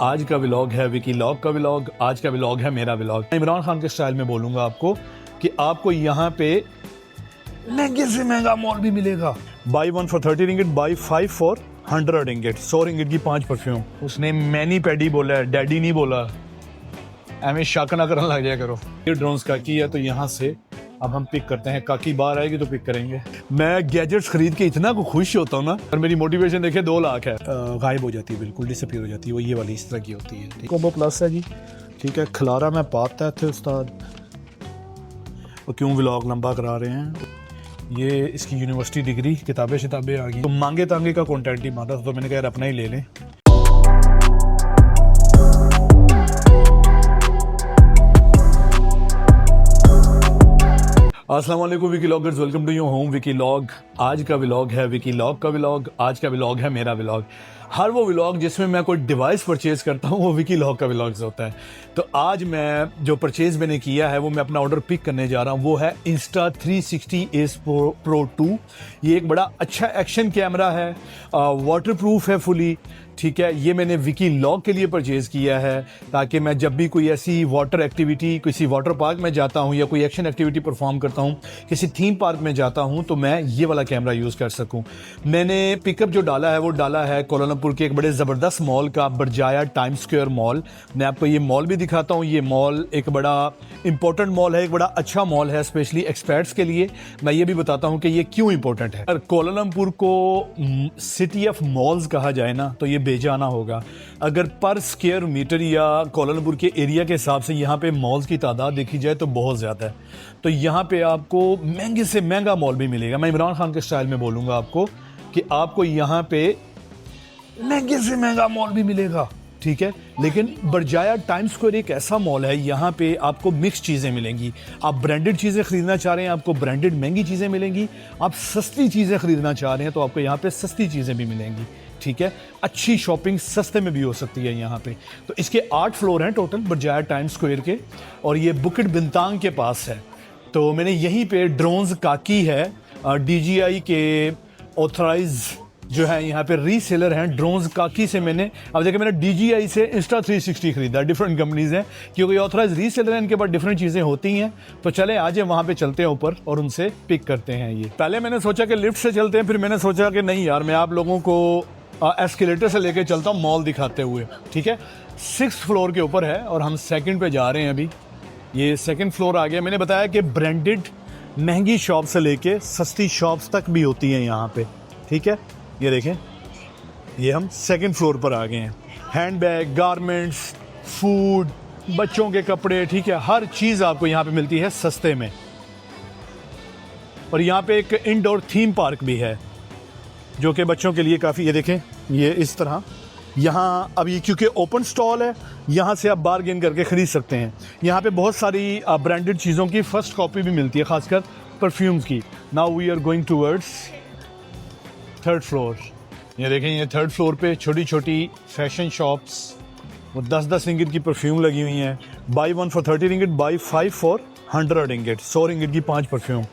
आज का व्लॉग है विकी लॉग का व्लॉग। आज का व्लॉग है मेरा व्लॉग। इमरान खान के स्टाइल में बोलूँगा आपको कि आपको यहाँ पे महंगे से महंगा मॉल भी मिलेगा। By 1 for 30 ringgit, by 5 for 100 ringgit. 100 ringgit की 5 परफ्यूम। उसने मैनी पैडी बोला है, डैडी नहीं बोला। एम शक ना करने लग जाया करो। ये ड्रोन्स काकी है तो यहाँ से अब हम पिक करते हैं। काकी बाहर आएगी तो पिक करेंगे। मैं गैजेट्स खरीद के इतना को खुश होता हूँ ना, और मेरी मोटिवेशन देखे 2 लाख है। गायब हो जाती है, बिल्कुल डिसअपीयर हो जाती है। वो ये वाली इस तरह की होती है। कोम्बो प्लस है जी, ठीक है। खिलारा में पाता थे उस्ताद। वो क्यों व्लॉग लंबा करा रहे हैं? ये इसकी यूनिवर्सिटी डिग्री, किताबें शिताबें आ गई तो मांगे तांगे का कंटेंट ही मारा था, तो मैंने कहा यार अपना ही ले लें। अस्सलाम वालेकुम Vicky loggers, welcome to your home Vicky log. आज का व्लॉग है विकी लॉग का व्लॉग। आज का व्लॉग है मेरा व्लॉग। हर वो व्लॉग जिसमें मैं कोई डिवाइस परचेज करता हूँ वो विकी लॉग का व्लॉग होता है। तो आज मैं जो परचेज मैंने किया है वो मैं अपना ऑर्डर पिक करने जा रहा हूँ। वो है Insta360 Ace Pro 2। ये एक बड़ा अच्छा एक्शन कैमरा है, वाटरप्रूफ है फुली, ठीक है। ये मैंने विकी लॉग के लिए परचेज़ किया है ताकि मैं जब भी कोई ऐसी वाटर एक्टिविटी, किसी वाटर पार्क में जाता हूँ या कोई एक्शन एक्टिविटी परफॉर्म करता हूँ, किसी थीम पार्क में जाता हूँ, तो मैं ये वाला कैमरा यूज़ कर सकूँ। मैंने पिकअप जो डाला है वो डाला है कोलालमपुर के एक बड़े ज़बरदस्त मॉल का, बरजाया टाइम स्क्वायर मॉल। मैं आपको ये मॉल भी दिखाता हूँ। ये मॉल एक बड़ा इंपॉर्टेंट मॉल है, एक बड़ा अच्छा मॉल है स्पेशली एक्सपर्ट्स के लिए। मैं ये भी बताता हूँ कि ये क्यों इंपॉर्टेंट है। अगर कोलालमपुर को सिटी ऑफ मॉल्स कहा जाए ना तो ये बेजाना होगा। अगर पर स्क्वायर मीटर या कोलालमपुर के एरिया के हिसाब से यहाँ पे मॉल्स की तादाद देखी जाए तो बहुत ज़्यादा है। तो यहाँ पे आपको महंगे से महंगा मॉल भी मिलेगा। मैं इमरान खान के स्टाइल में बोलूँगा आपको कि आपको यहाँ पे महंगे से महंगा मॉल भी मिलेगा, ठीक है। लेकिन बरजाया टाइम स्क्वायर एक ऐसा मॉल है, यहाँ पे आपको मिक्स चीज़ें मिलेंगी। आप ब्रांडेड चीज़ें खरीदना चाह रहे हैं, आपको ब्रांडेड महंगी चीज़ें मिलेंगी। आप सस्ती चीज़ें खरीदना चाह रहे हैं तो आपको यहाँ पे सस्ती चीज़ें भी मिलेंगी, ठीक है। अच्छी शॉपिंग सस्ते में भी हो सकती है यहाँ पे। तो इसके 8 फ्लोर हैं टोटल बरजाया टाइम स्क्वायर के, और ये बुकिट बिंतांग के पास है। तो मैंने यहीं पे ड्रोन्स काकी है, DJI के ऑथराइज जो है यहाँ पे रीसेलर हैं ड्रोन्स काकी से। मैंने अब देखिए मैंने DJI से Insta360 खरीदा। डिफरेंट कंपनीज हैं क्योंकि ऑथराइज रीसेलर हैं, इनके पास डिफरेंट चीज़ें होती हैं। तो चले आज वहाँ पे चलते हैं ऊपर और उनसे पिक करते हैं। ये पहले मैंने सोचा कि लिफ्ट से चलते हैं, फिर मैंने सोचा कि नहीं यार, मैं आप लोगों को एस्केलेटर से लेके चलता हूँ मॉल दिखाते हुए, ठीक है। 6th फ्लोर के ऊपर है और हम 2nd पे जा रहे हैं अभी। ये 2nd फ्लोर आ गया। मैंने बताया कि ब्रांडेड महंगी शॉप से लेके सस्ती शॉप्स तक भी होती हैं यहाँ पे, ठीक है। ये देखें, ये हम 2nd फ्लोर पर आ गए हैं। हैंडबैग, गारमेंट्स, फूड, बच्चों के कपड़े, ठीक है, हर चीज़ आपको यहाँ पे मिलती है सस्ते में। और यहाँ पे एक इंडोर थीम पार्क भी है जो कि बच्चों के लिए काफ़ी, ये देखें, ये इस तरह यहाँ अब ये क्योंकि ओपन स्टॉल है, यहाँ से आप बार्गेन करके ख़रीद सकते हैं। यहाँ पे बहुत सारी ब्रांडेड चीज़ों की फ़र्स्ट कॉपी भी मिलती है, ख़ासकर परफ्यूम्स की। Now we are going towards 3rd floor. ये देखें, ये 3rd फ्लोर पे छोटी छोटी फैशन शॉप्स, वो 10-10 रिंगिट की परफ्यूम लगी हुई हैं। By 1 for 30 ringgit, by 5 for 100 ringgit. 100 ringgit की 5 परफ्यूम,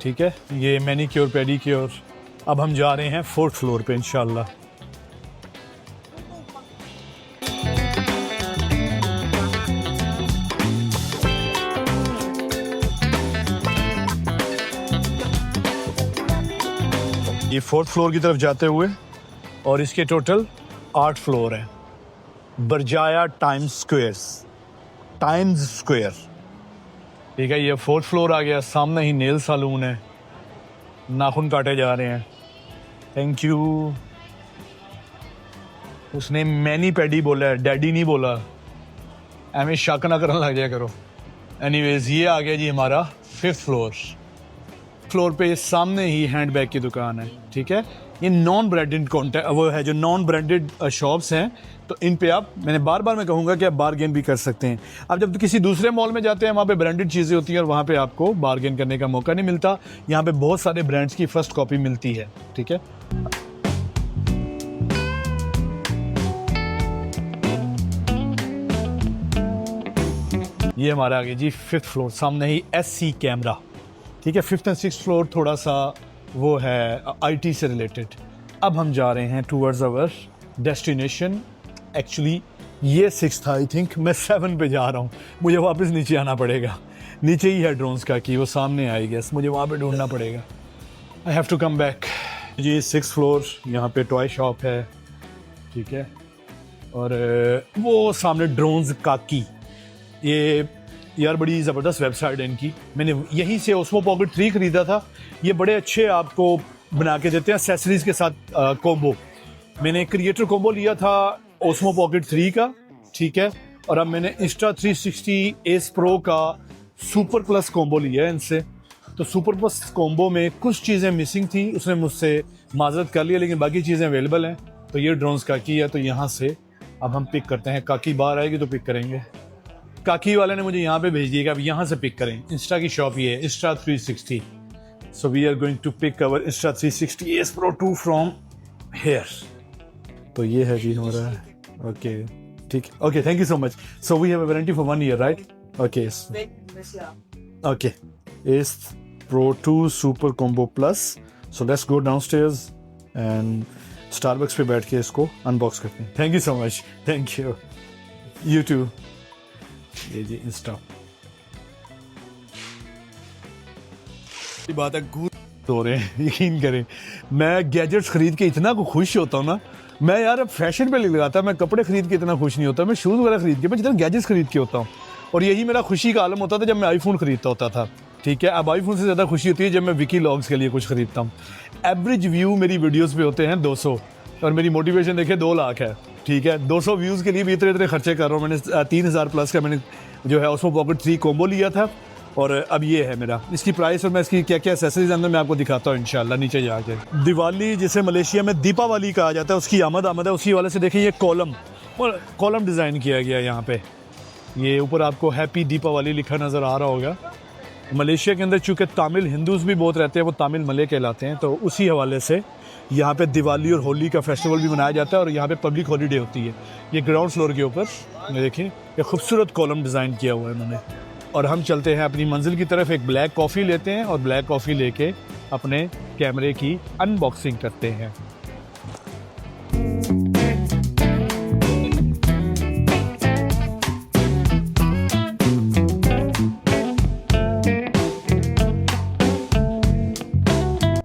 ठीक है। ये मैनीक्योर पेडीक्योर। अब हम जा रहे हैं 4th फ्लोर पे इंशाल्लाह। ये 4th फ्लोर की तरफ जाते हुए, और इसके टोटल 8 फ्लोर हैं। बरजाया टाइम्स स्क्वायर, ठीक है। ये 4th फ्लोर आ गया। सामने ही नेल सैलून है, नाखून काटे जा रहे हैं। Thank you. उसने मैनी पैडी बोला है, डैडी नहीं बोला। एम शक ना करने लग जाया करो। एनीवेज, ये आ गया जी हमारा 5th फ्लोर पे। सामने ही हैंडबैग की दुकान है, ठीक है। ये नॉन ब्रांडेड कॉन्टेक्ट वो है, जो नॉन ब्रांडेड शॉप्स हैं, तो इन पे आप, मैंने बार बार मैं कहूँगा कि आप बार्गेन भी कर सकते हैं। अब जब किसी दूसरे मॉल में जाते हैं वहाँ पे ब्रांडेड चीज़ें होती हैं और वहाँ पे आपको बार्गेन करने का मौका नहीं मिलता। यहाँ पे बहुत सारे ब्रांड्स की फर्स्ट कॉपी मिलती है, ठीक है। ये हमारा आ गया जी 5th फ्लोर। सामने ही SC कैमरा, ठीक है। 5th और 6th फ्लोर थोड़ा सा वो है IT से रिलेटेड। अब हम जा रहे हैं टूवर्ड्स आवर डेस्टिनेशन, एक्चुअली ये 6 था आई थिंक, मैं 7 पे जा रहा हूँ, मुझे वापस नीचे आना पड़ेगा। नीचे ही है ड्रोन्स का की, वो सामने आई गेस, मुझे वहाँ पे ढूंढना पड़ेगा। I have to come back. जी 6th फ्लोर, यहाँ पे टॉय शॉप है, ठीक है। और वो सामने ड्रोन्स का की, ये यार बड़ी ज़बरदस्त वेबसाइट है इनकी। मैंने यहीं से ओस्मो पॉकेट 3 ख़रीदा था। ये बड़े अच्छे आपको बना के देते हैं एक्सेसरीज के साथ कॉम्बो। मैंने क्रिएटर कॉम्बो लिया था ओस्मो पॉकेट 3 का, ठीक है। और अब मैंने Insta360 एस प्रो का सुपर प्लस कॉम्बो लिया है इनसे। तो सुपर प्लस कॉम्बो में कुछ चीज़ें मिसिंग थी, उसने मुझसे माजरत कर लिया, लेकिन बाकी चीज़ें अवेलेबल हैं। तो ये ड्रोन्स काकी है, तो यहाँ से अब हम पिक करते हैं। काकी बाहर आएगी तो पिक करेंगे। काकी वाले ने मुझे यहाँ पे भेज दिया कि अब यहाँ से पिक करें। इंस्टा की शॉप ये है, Insta360। So we are going to pick our Insta360 S pro 2 from here. तो ये है जी हमारा, ओके ठीक है, okay thank you so much. So we have a warranty for 1 year, right? Okay okay, S pro 2 super combo plus. So let's go downstairs and Starbucks पे बैठ के इसको अनबॉक्स करते हैं। Thank you so much, thank you, you too. ये जी Insta बात है, गूद हो रहे हैं, यकीन करें। मैं गैजेट्स खरीद के इतना खुश होता हूँ ना, मैं यार अब फैशन पे लगाता, मैं कपड़े खरीद के इतना खुश नहीं होता, मैं शूज़ वगैरह खरीद के, मैं जितना गैजेट्स खरीद के होता हूँ। और यही मेरा खुशी का आलम होता था जब मैं आईफोन खरीदता होता था, ठीक है। अब आईफोन से ज़्यादा खुशी होती है जब मैं विकी लॉग्स के लिए कुछ खरीदता हूँ। एवरेज व्यू मेरी वीडियोस पे होते हैं 200, और मेरी मोटिवेशन देखिए 2 लाख है, ठीक है। 200 व्यूज़ के लिए भी इतने इतने खर्चे कर रहा हूँ। मैंने 3000 प्लस का मैंने जो है ओस्मो पॉकेट 3 कॉम्बो लिया था, और अब ये है मेरा इसकी प्राइस। और मैं इसकी क्या क्या एक्सेसरीज अंदर मैं आपको दिखाता हूँ इंशाल्लाह नीचे जाके। दिवाली जिसे मलेशिया में दीपावली कहा जाता है, उसकी आमद है। उसी वाले से देखिए ये कॉलम डिज़ाइन किया गया है यहाँ पे। ये ऊपर आपको हैप्पी दीपावली लिखा नज़र आ रहा होगा। मलेशिया के अंदर चूँकि तामिल हिंदूज़ भी बहुत रहते हैं, वो तामिल मले कहलाते हैं, तो उसी हवाले से यहाँ पे दिवाली और होली का फेस्टिवल भी मनाया जाता है। और यहाँ पे पब्लिक हॉलीडे होती है। ये ग्राउंड फ्लोर के ऊपर देखिए, ये खूबसूरत कॉलम डिज़ाइन किया हुआ है इन्होंने। और हम चलते हैं अपनी मंजिल की तरफ। एक ब्लैक कॉफ़ी लेते हैं और ब्लैक कॉफ़ी लेके अपने कैमरे की अनबॉक्सिंग करते हैं।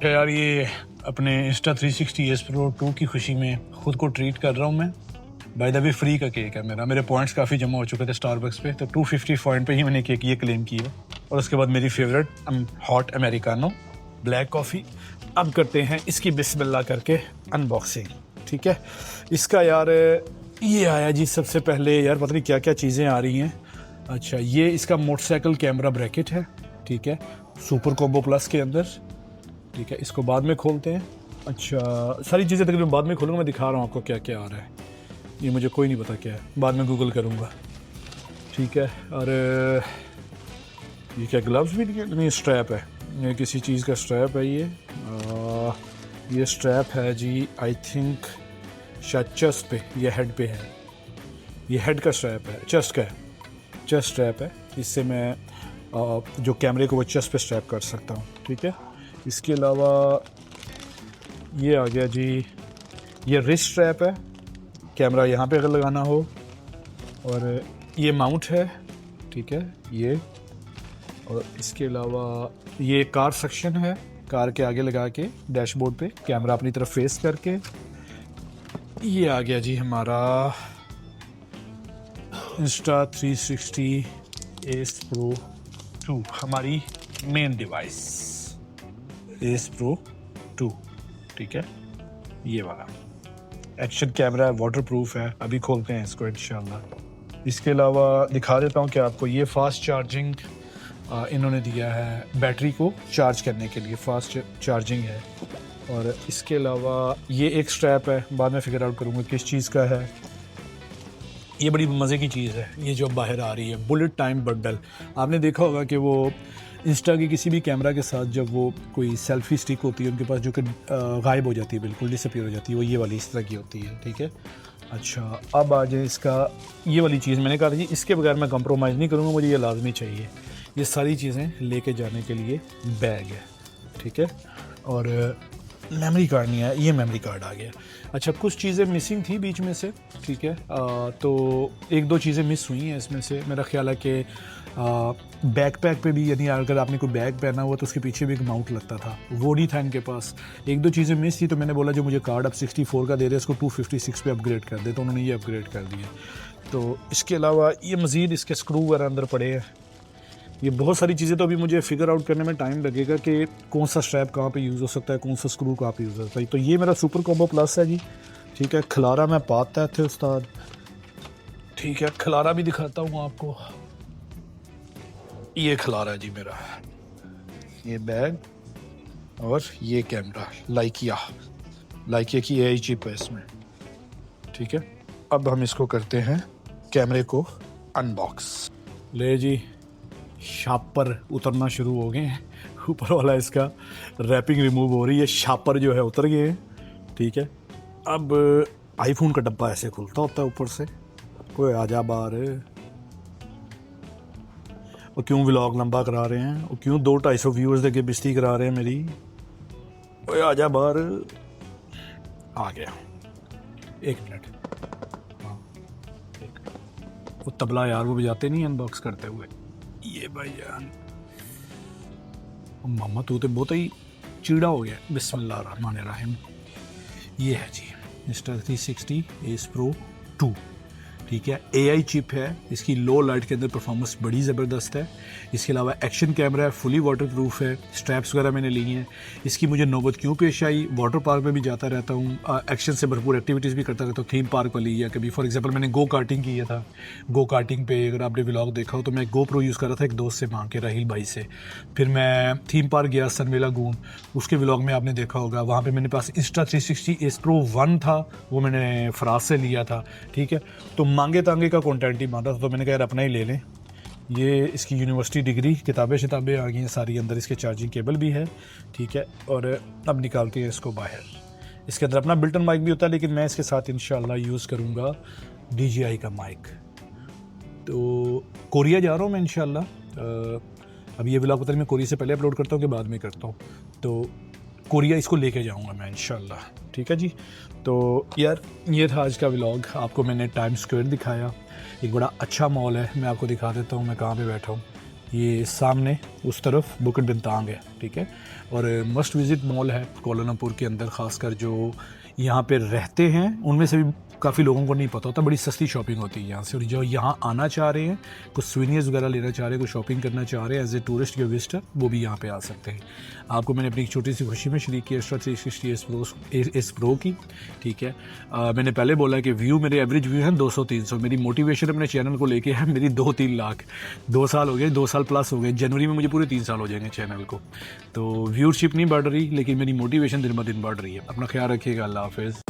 यार ये अपने Insta360 एस प्रो 2 की खुशी में खुद को ट्रीट कर रहा हूँ मैं। बाय द वे फ्री का केक है मेरा। मेरे पॉइंट्स काफ़ी जमा हो चुके थे स्टारबक्स पे, तो 250 पॉइंट पे ही मैंने केक ये क्लेम किया। और उसके बाद मेरी favourite hot americano black coffee. अब करते हैं इसकी बिस्मिल्लाह करके अनबॉक्सिंग, ठीक है। इसका यार ये आया जी सबसे पहले, यार पता नहीं क्या क्या चीज़ें आ रही हैं। अच्छा, ये इसका मोटरसाइकिल कैमरा ब्रैकेट है, ठीक है, सुपर कॉम्बो प्लस के अंदर, ठीक है। इसको बाद में खोलते हैं। अच्छा, सारी चीज़ें तकरीबन बाद में खोलूँगा, मैं दिखा रहा हूँ आपको क्या क्या आ रहा है। ये मुझे कोई नहीं पता क्या है, बाद में गूगल करूँगा, ठीक है। और ये क्या ग्लव्स भी नहीं, स्ट्रैप है, ये किसी चीज़ का स्ट्रैप है। ये स्ट्रैप है जी, आई थिंक शायद चेस्ट पे या हेड पे है। ये हेड का स्ट्रैप है, चेस्ट का है, चेस्ट स्ट्रैप है। इससे मैं जो कैमरे को वो चेस्ट पे स्ट्रैप कर सकता हूँ, ठीक है। इसके अलावा ये आ गया जी, ये रिस्ट स्ट्रैप है, कैमरा यहाँ पे अगर लगाना हो। और ये माउंट है, ठीक है, ये। और इसके अलावा ये कार सेक्शन है, कार के आगे लगा के डैशबोर्ड पे कैमरा अपनी तरफ फेस करके। ये आ गया जी हमारा Insta360 एस प्रो 2, हमारी मेन डिवाइस एस प्रो 2, ठीक है। ये वाला एक्शन कैमरा है, वाटर प्रूफ है। अभी खोलते हैं इसको इंशाल्लाह। इसके अलावा दिखा देता हूँ कि आपको ये फास्ट चार्जिंग इन्होंने दिया है, बैटरी को चार्ज करने के लिए फास्ट चार्जिंग है। और इसके अलावा ये एक स्ट्रैप है, बाद में फिगर आउट करूँगा किस चीज़ का है। ये बड़ी मज़े की चीज़ है, ये जो बाहर आ रही है, बुलेट टाइम बंडल। आपने देखा होगा कि वो इंस्टा की किसी भी कैमरा के साथ जब वो कोई सेल्फी स्टिक होती है उनके पास, जो कि गायब हो जाती है, बिल्कुल डिसअपीयर हो जाती है, वो ये वाली इस तरह की होती है, ठीक है। अच्छा, अब आ जाए इसका ये वाली चीज़। मैंने कहा था जी इसके बगैर मैं कंप्रोमाइज़ नहीं करूँगा, मुझे ये लाजमी चाहिए। ये सारी चीज़ें लेके जाने के लिए बैग है, ठीक है। और मेमोरी कार्ड नहीं आया, ये मेमोरी कार्ड आ गया। अच्छा, कुछ चीज़ें मिसिंग थी बीच में से, ठीक है, तो एक दो चीज़ें मिस हुई हैं इसमें से। मेरा ख्याल है कि बैकपैक पे भी, यानी अगर आपने कोई बैग पहना हुआ तो उसके पीछे भी एक माउंट लगता था, वो नहीं था इनके पास। एक दो चीज़ें मिस थी, तो मैंने बोला जो मुझे कार्ड अब 64 का दे रहे हैं इसको 256 पे अपग्रेड कर दे, तो उन्होंने ये अपग्रेड कर दिया। तो इसके अलावा ये मज़ीद इसके स्क्रू वगैरह अंदर पड़े हैं। ये बहुत सारी चीज़ें तो अभी मुझे फिगर आउट करने में टाइम लगेगा कि कौन सा स्ट्रैप कहाँ पे यूज़ हो सकता है, कौन सा स्क्रू कहाँ पे यूज़ हो सकता है। तो ये मेरा सुपर कॉम्बो प्लस है जी, ठीक है। खलारा मैं पाता थे उस्ताद, ठीक है, खलारा भी दिखाता हूँ आपको। ये खलारा है जी मेरा, ये बैग और ये कैमरा लाइकिया की AI चिप है इसमें, ठीक है। अब हम इसको करते हैं कैमरे को अनबॉक्स। ले जी, शापर उतरना शुरू हो गए हैं, ऊपर वाला इसका रैपिंग रिमूव हो रही है, शापर जो है उतर गए हैं, ठीक है। अब आईफोन का डब्बा ऐसे खुलता होता है ऊपर से। कोई आजा बाहर, और क्यों व्लॉग लंबा करा रहे हैं, और क्यों 200-250 व्यूअर्स देके बेइज्जती करा रहे हैं मेरी। ओए आजा बाहर, आ गया, एक मिनट। हाँ, वो तबला यार वो बजाते नहीं अनबॉक्स करते हुए, ये भाईजान। मामा तू तो बहुत ही चिड़ा हो गया। बिस्मिल्लाहिर्रहमानिर्रहीम। ये है जी Insta360 Ace Pro 2, ठीक है। AI चिप है, इसकी लो लाइट के अंदर परफॉर्मेंस बड़ी ज़बरदस्त है। इसके अलावा एक्शन कैमरा है, फुली वाटर प्रूफ है, स्ट्रैप्स वगैरह मैंने ली हैं। इसकी मुझे नौबत क्यों पेश आई, वाटर पार्क में भी जाता रहता हूँ, एक्शन से भरपूर एक्टिविटीज़ भी करता रहता हूँ, थीम पार्क वाली, या कभी फॉर एग्जांपल मैंने गो कार्टिंग किया था। गो कार्टिंग पे अगर आपने व्लॉग देखा हो तो मैं GoPro यूज़ कर रहा था एक दोस्त से मांग के, राहिल भाई से। फिर मैं थीम पार्क गया सनवेला गून, उसके व्लॉग में आपने देखा होगा, वहाँ पर मेरे पास Insta360 Ace Pro 1 था, वो मैंने फराज से लिया था, ठीक है। तो मांगे तांगे का कंटेंट ही मांग रहा था, तो मैंने कहा यार अपना ही ले लें। ये इसकी यूनिवर्सिटी डिग्री, किताबें शिताबें आ गई हैं सारी अंदर, इसके चार्जिंग केबल भी है, ठीक है। और अब निकालते हैं इसको बाहर। इसके अंदर अपना बिल्टन माइक भी होता है, लेकिन मैं इसके साथ इंशाल्लाह यूज़ करूँगा DJI का माइक। तो कोरिया जा रहा हूँ मैं इंशाल्लाह। अब ये व्लॉग पता नहीं मैं कोरिया से पहले अपलोड करता हूँ कि बाद में करता हूँ, तो कोरिया इसको लेके जाऊँगा मैं इंशाल्लाह, ठीक है जी। तो यार ये था आज का व्लॉग। आपको मैंने टाइम स्क्वायर दिखाया, एक बड़ा अच्छा मॉल है, मैं आपको दिखा देता हूँ मैं कहाँ पे बैठा हूँ। ये सामने उस तरफ बुकेट बिंतांग है, ठीक है। और मस्ट विज़िट मॉल है कोलालमपुर के अंदर, ख़ासकर जो यहाँ पे रहते हैं उनमें से भी काफ़ी लोगों को नहीं पता होता, बड़ी सस्ती शॉपिंग होती है यहाँ से। और जो यहाँ आना चाह रहे हैं, कुछ सोवेनिर्स वगैरह लेना चाह रहे हैं, कुछ शॉपिंग करना चाह रहे हैं एज ए टूरिस्ट या विजिटर, वो भी यहाँ पे आ सकते हैं। आपको मैंने अपनी एक छोटी सी खुशी में शरीक किया Insta360 Ace Pro की, ठीक है। मैंने पहले बोला कि व्यू मेरे एवरेज व्यू हैं 200-300। मेरी मोटिवेशन अपने चैनल को लेके है मेरी 2-3 लाख। 2 साल हो गए, 2 साल प्लस हो गए, जनवरी में मुझे पूरे 3 साल हो जाएंगे चैनल को। तो व्यूअरशिप नहीं बढ़ रही, लेकिन मेरी मोटिवेशन दिन ब दिन बढ़ रही है। अपना ख्याल रखिएगा, अल्लाह हाफिज़।